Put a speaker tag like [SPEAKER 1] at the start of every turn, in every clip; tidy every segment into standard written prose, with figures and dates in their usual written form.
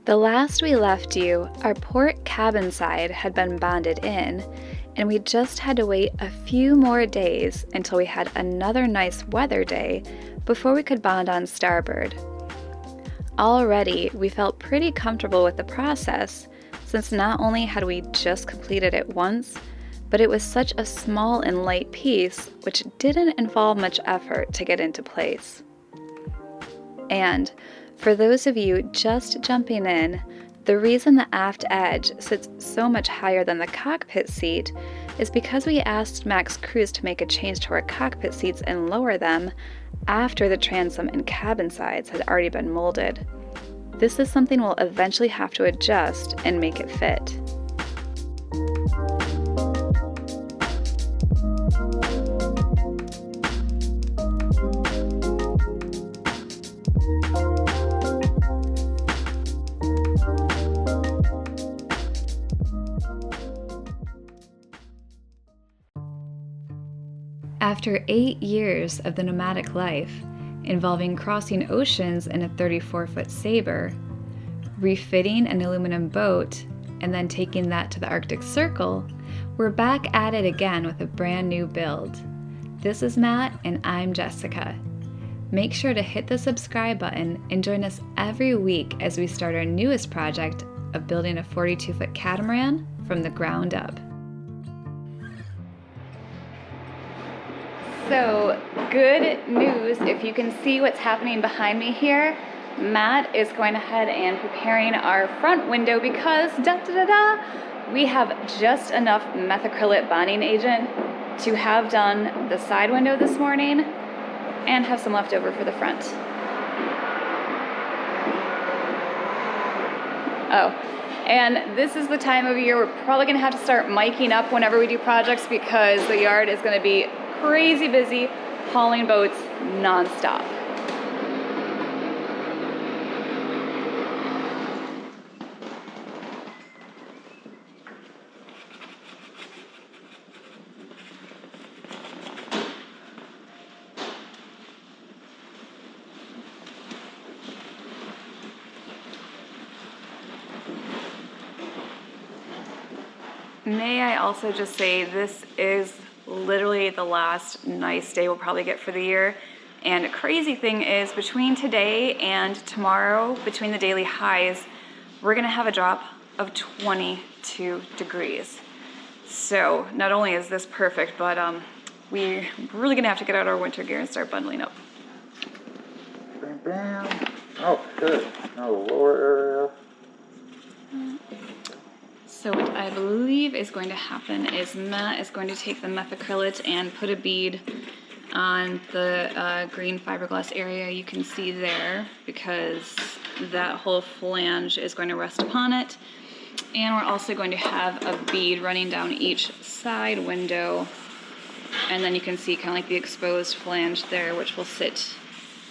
[SPEAKER 1] The last we left you, our port cabin side had been bonded in, and we just had to wait a few more days until we had another nice weather day before we could bond on starboard. Already, we felt pretty comfortable with the process, since not only had we just completed it once, but it was such a small and light piece which didn't involve much effort to get into place. And for those of you just jumping in, the reason the aft edge sits so much higher than the cockpit seat is because we asked Max Cruise to make a change to our cockpit seats and lower them after the transom and cabin sides had already been molded. This is something we'll eventually have to adjust and make it fit. After 8 years of the nomadic life, involving crossing oceans in a 34-foot Sabre, refitting an aluminum boat, and then taking that to the Arctic Circle, we're back at it again with a brand new build. This is Matt, and I'm Jessica. Make sure to hit the subscribe button and join us every week as we start our newest project of building a 42-foot catamaran from the ground up. So, good news, if you can see what's happening behind me here, Matt is going ahead and preparing our front window because, we have just enough methacrylate bonding agent to have done the side window this morning and have some left over for the front. Oh, and this is the time of year we're probably gonna have to start miking up whenever we do projects because the yard is gonna be crazy busy hauling boats non-stop. May I also just say this is literally the last nice day we'll probably get for the year. And the crazy thing is between today and tomorrow, between the daily highs, we're gonna have a drop of 22 degrees. So not only is this perfect, but we're really gonna have to get out our winter gear and start bundling up.
[SPEAKER 2] Bam, bam. Oh, good. Now the lower area.
[SPEAKER 1] So what I believe is going to happen is Matt is going to take the methacrylate and put a bead on the green fiberglass area you can see there because that whole flange is going to rest upon it. And we're also going to have a bead running down each side window, and then you can see kind of like the exposed flange there, which will sit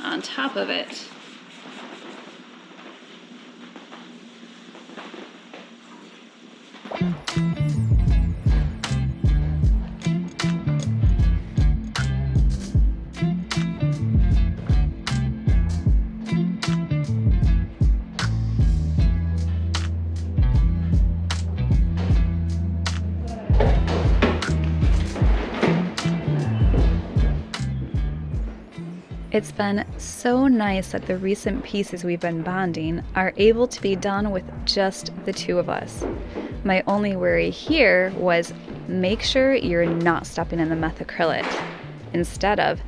[SPEAKER 1] on top of it. It's been so nice that the recent pieces we've been bonding are able to be done with just the two of us. My only worry here was make sure you're not stepping in the methacrylate. Instead of,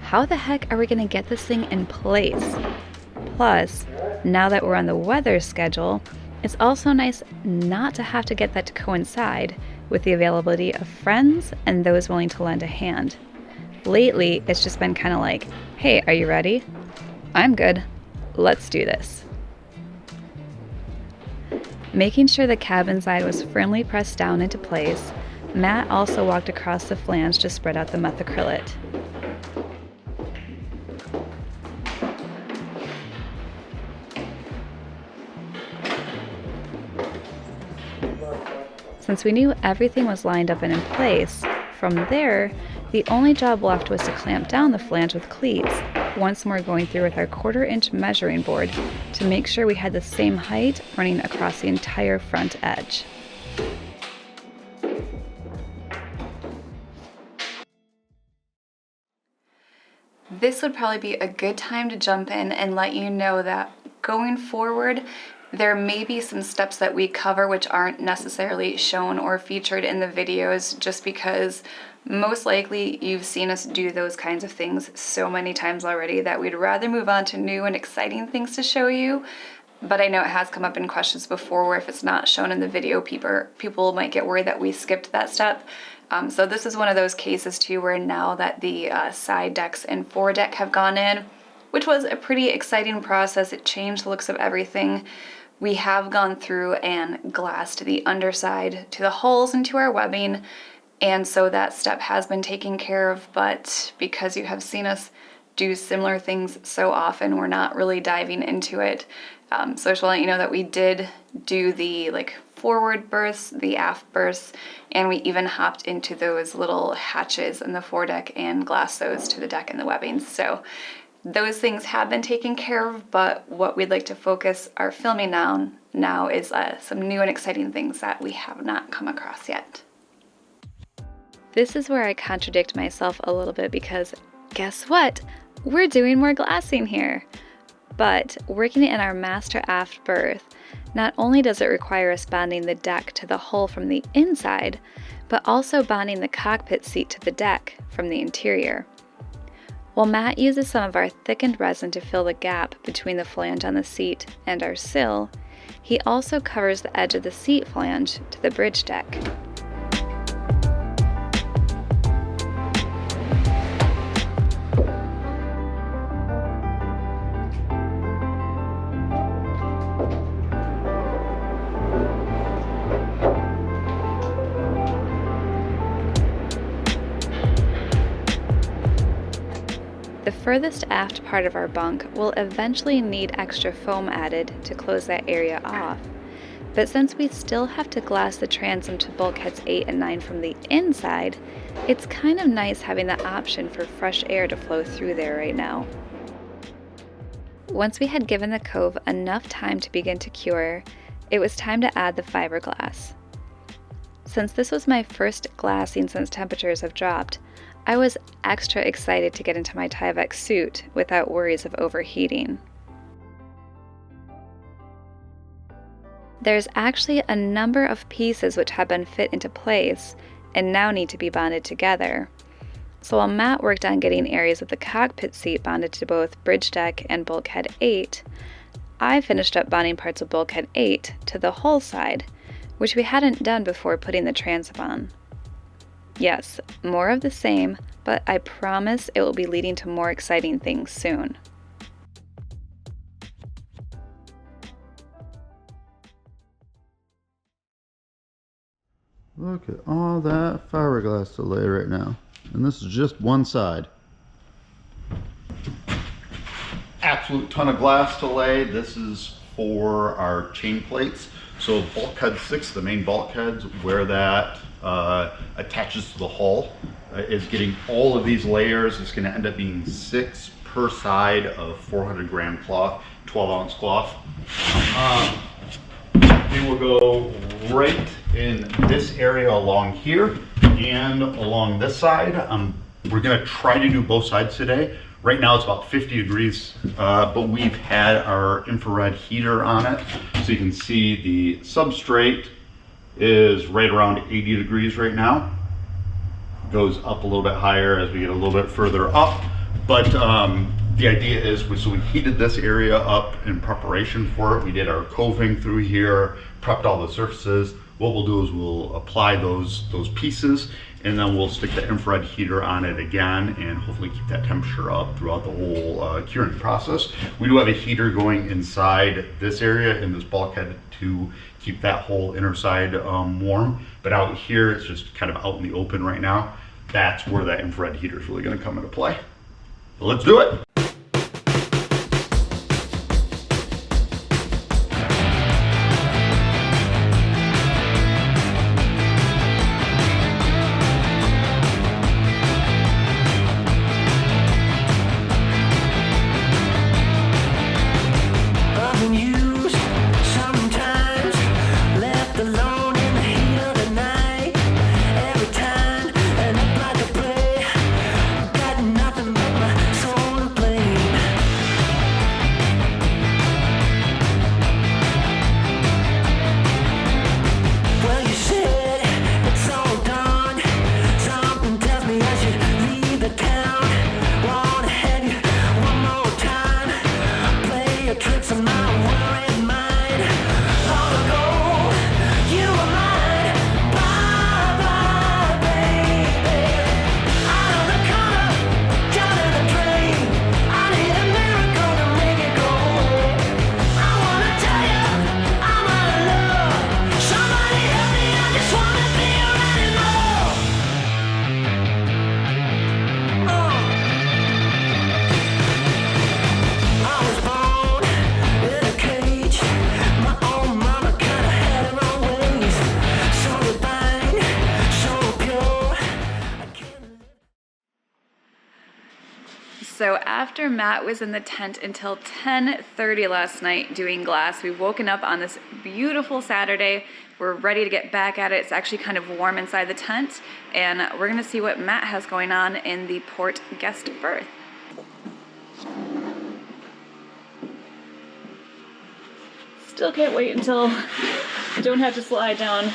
[SPEAKER 1] how the heck are we going to get this thing in place? Plus, now that we're on the weather schedule, it's also nice not to have to get that to coincide with the availability of friends and those willing to lend a hand. Lately, it's just been kind of like, hey, are you ready? I'm good. Let's do this. Making sure the cabin side was firmly pressed down into place, Matt also walked across the flange to spread out the methacrylate. Since we knew everything was lined up and in place, from there, the only job left was to clamp down the flange with cleats once more going through with our 1/4-inch measuring board to make sure we had the same height running across the entire front edge. This would probably be a good time to jump in and let you know that going forward, there may be some steps that we cover which aren't necessarily shown or featured in the videos, just because most likely you've seen us do those kinds of things so many times already that we'd rather move on to new and exciting things to show you. But I know it has come up in questions before where if it's not shown in the video, people might get worried that we skipped that step. So this is one of those cases too where now that the side decks and foredeck have gone in, which was a pretty exciting process, it changed the looks of everything. We have gone through and glassed the underside to the hulls and to our webbing, and so that step has been taken care of, but because you have seen us do similar things so often, we're not really diving into it. So I just want to let you know that we did do the forward berths, the aft berths, and we even hopped into those little hatches in the foredeck and glassed those to the deck and the webbing. So those things have been taken care of, but what we'd like to focus our filming on now is some new and exciting things that we have not come across yet. This is where I contradict myself a little bit because guess what? We're doing more glassing here. But working in our master aft berth, not only does it require us bonding the deck to the hull from the inside, but also bonding the cockpit seat to the deck from the interior. While Matt uses some of our thickened resin to fill the gap between the flange on the seat and our sill, he also covers the edge of the seat flange to the bridge deck. The furthest aft part of our bunk will eventually need extra foam added to close that area off, but since we still have to glass the transom to bulkheads 8 and 9 from the inside, it's kind of nice having the option for fresh air to flow through there right now. Once we had given the cove enough time to begin to cure, it was time to add the fiberglass. Since this was my first glassing since temperatures have dropped, I was extra excited to get into my Tyvek suit without worries of overheating. There's actually a number of pieces which have been fit into place and now need to be bonded together. So while Matt worked on getting areas of the cockpit seat bonded to both bridge deck and bulkhead 8, I finished up bonding parts of bulkhead 8 to the hull side, which we hadn't done before putting the transom on. Yes, more of the same, but I promise it will be leading to more exciting things soon.
[SPEAKER 2] Look at all that fiberglass to lay right now. And this is just one side. Absolute ton of glass to lay. This is for our chain plates. So bulkhead 6, the main bulkheads, where that attaches to the hull, is getting all of these layers. It's going to end up being 6 per side of 400 gram cloth, 12 ounce cloth. We will go right in this area along here and along this side. We're going to try to do both sides today. Right now it's about 50 degrees, but we've had our infrared heater on it. So you can see the substrate is right around 80 degrees right now. Goes up a little bit higher as we get a little bit further up. But the idea is, so we heated this area up in preparation for it. We did our coving through here, prepped all the surfaces. What we'll do is we'll apply those pieces, and then we'll stick the infrared heater on it again and hopefully keep that temperature up throughout the whole curing process. We do have a heater going inside this area in this bulkhead to keep that whole inner side warm, but out here it's just kind of out in the open right now. That's where that infrared heater is really going to come into play. So let's do it.
[SPEAKER 3] been used sometimes, left alone in the heat of the night. Every time and up like a prey, got nothing but my soul to blame. Well, you said it's all done. Something tells me I should leave the town. Wanna have you one more time, play your tricks on my worried mind. Long ago, you were mine. Bye bye, baby. Out of the color, down in the drain. I need a miracle to make it go away. I wanna tell you I'm out of love. Somebody help me, I just wanna be your animal. I was born in a cage. My own mama kinda had her own ways. So divine, so pure. I can't.
[SPEAKER 1] So after Matt was in the tent until 10:30 last night doing glass, we've woken up on this beautiful Saturday. We're ready to get back at it. It's actually kind of warm inside the tent, and we're gonna see what Matt has going on in the port guest berth. Still can't wait until I don't have to slide down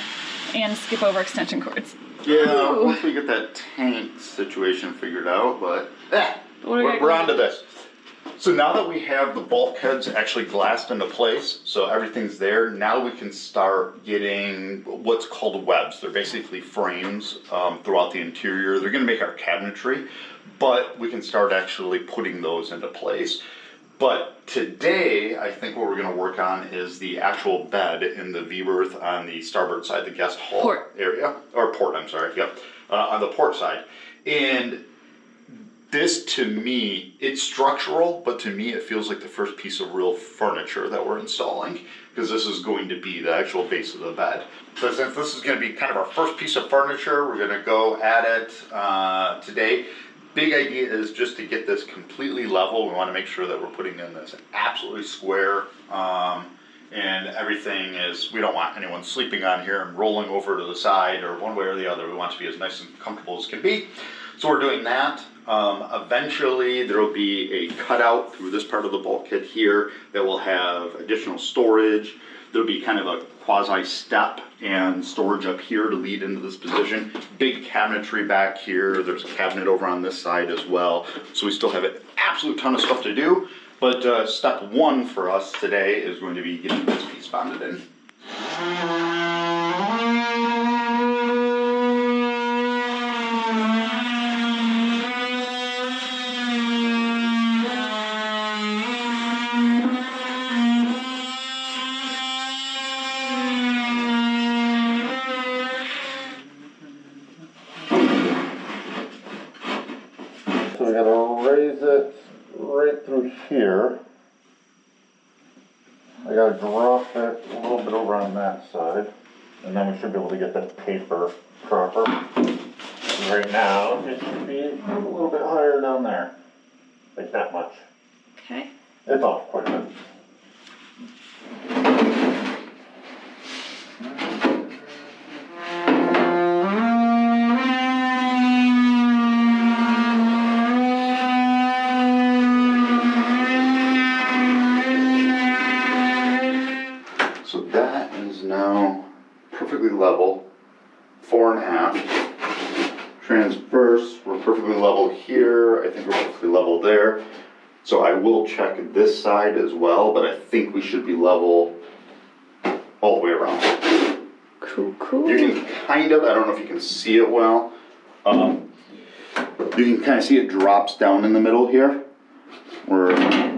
[SPEAKER 1] and skip over extension cords.
[SPEAKER 2] Yeah,
[SPEAKER 1] Ooh.
[SPEAKER 2] once we get that tank situation figured out, but
[SPEAKER 1] What do we got
[SPEAKER 2] we're
[SPEAKER 1] going?
[SPEAKER 2] on to this. So now that we have the bulkheads actually glassed into place, so everything's there, now we can start getting what's called webs. They're basically frames throughout the interior. They're gonna make our cabinetry, but we can start actually putting those into place. But today, I think what we're gonna work on is the actual bed in the V-berth on the starboard side, the guest hall
[SPEAKER 1] Port.
[SPEAKER 2] area, or port, I'm sorry, yep, on the port side. And this, to me, it's structural, but to me, it feels like the first piece of real furniture that we're installing, because this is going to be the actual base of the bed. So since this is going to be kind of our first piece of furniture, we're going to go at it today. Big idea is just to get this completely level. We want to make sure that we're putting in this absolutely square, and everything is, we don't want anyone sleeping on here and rolling over to the side or one way or the other. We want it to be as nice and comfortable as can be. So we're doing that. Eventually there will be a cutout through this part of the bulkhead here that will have additional storage. There'll be kind of a quasi step and storage up here to lead into this position. Big cabinetry back here. There's a cabinet over on this side as well. So we still have an absolute ton of stuff to do. But step one for us today is going to be getting this piece bonded in. So we gotta raise it right through here. I gotta drop it a little bit over on that side, and then we should be able to get that paper proper. And right now, it should be a little bit higher down there, like that much.
[SPEAKER 1] Okay.
[SPEAKER 2] It's off quite a bit. So that is now perfectly level, 4.5. Transverse, we're perfectly level here. I think we're perfectly level there. So I will check this side as well, but I think we should be level all the way around.
[SPEAKER 1] Cool, cool.
[SPEAKER 2] You can kind of, I don't know if you can see it well. You can kind of see it drops down in the middle here, where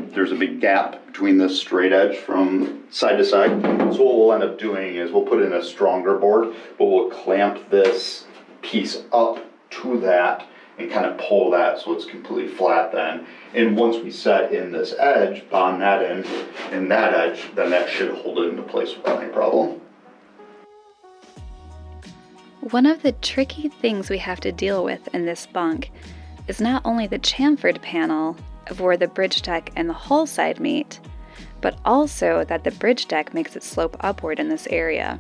[SPEAKER 2] there's a big gap between this straight edge from side to side. So what we'll end up doing is we'll put in a stronger board, but we'll clamp this piece up to that and kind of pull that so it's completely flat then. And once we set in this edge, bond that in, and that edge, then that should hold it into place without any problem.
[SPEAKER 1] One of the tricky things we have to deal with in this bunk is not only the chamfered panel of where the bridge deck and the hull side meet, but also that the bridge deck makes it slope upward in this area.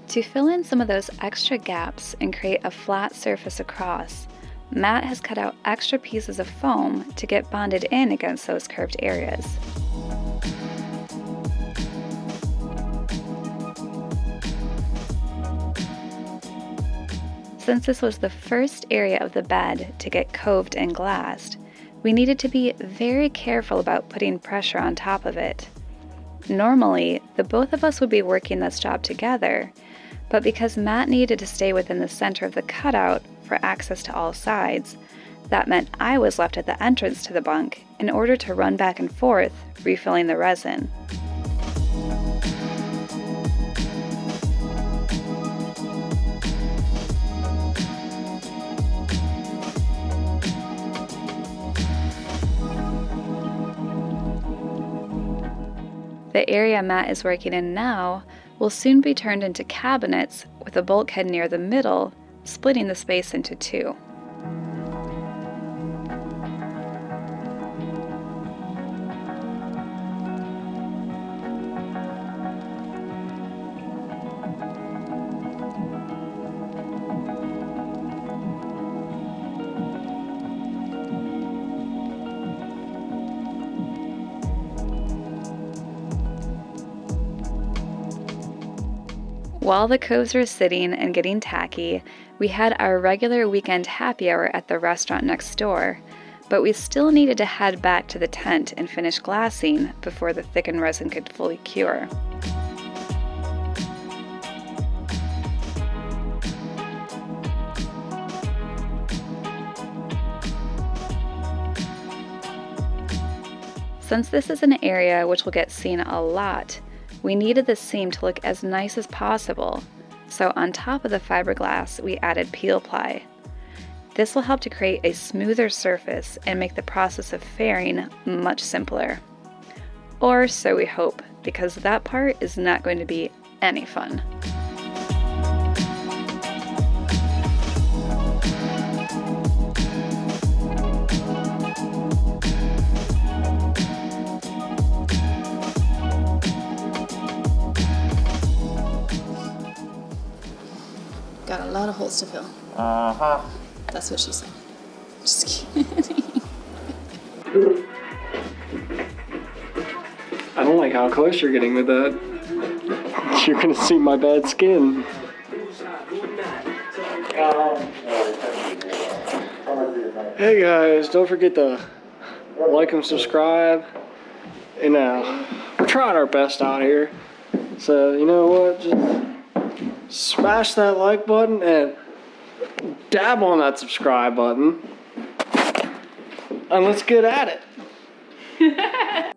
[SPEAKER 1] To fill in some of those extra gaps and create a flat surface across, Matt has cut out extra pieces of foam to get bonded in against those curved areas. Since this was the first area of the bed to get coved and glassed, we needed to be very careful about putting pressure on top of it. Normally, the both of us would be working this job together, but because Matt needed to stay within the center of the cutout for access to all sides, that meant I was left at the entrance to the bunk in order to run back and forth, refilling the resin. The area Matt is working in now will soon be turned into cabinets with a bulkhead near the middle, splitting the space into two. While the coves were sitting and getting tacky, we had our regular weekend happy hour at the restaurant next door, but we still needed to head back to the tent and finish glassing before the thickened resin could fully cure. Since this is an area which will get seen a lot, we needed the seam to look as nice as possible, so on top of the fiberglass we added peel ply. This will help to create a smoother surface and make the process of fairing much simpler. Or so we hope, because that part is not going to be any fun.
[SPEAKER 4] Got a lot of holes to fill.
[SPEAKER 5] Uh-huh.
[SPEAKER 4] That's what she said. Just kidding.
[SPEAKER 5] I don't like how close you're getting with that. You're gonna see my bad skin. Hey guys, don't forget to like and subscribe. And we're trying our best out here. So you know what? Just smash that like button and dab on that subscribe button. And let's get at it.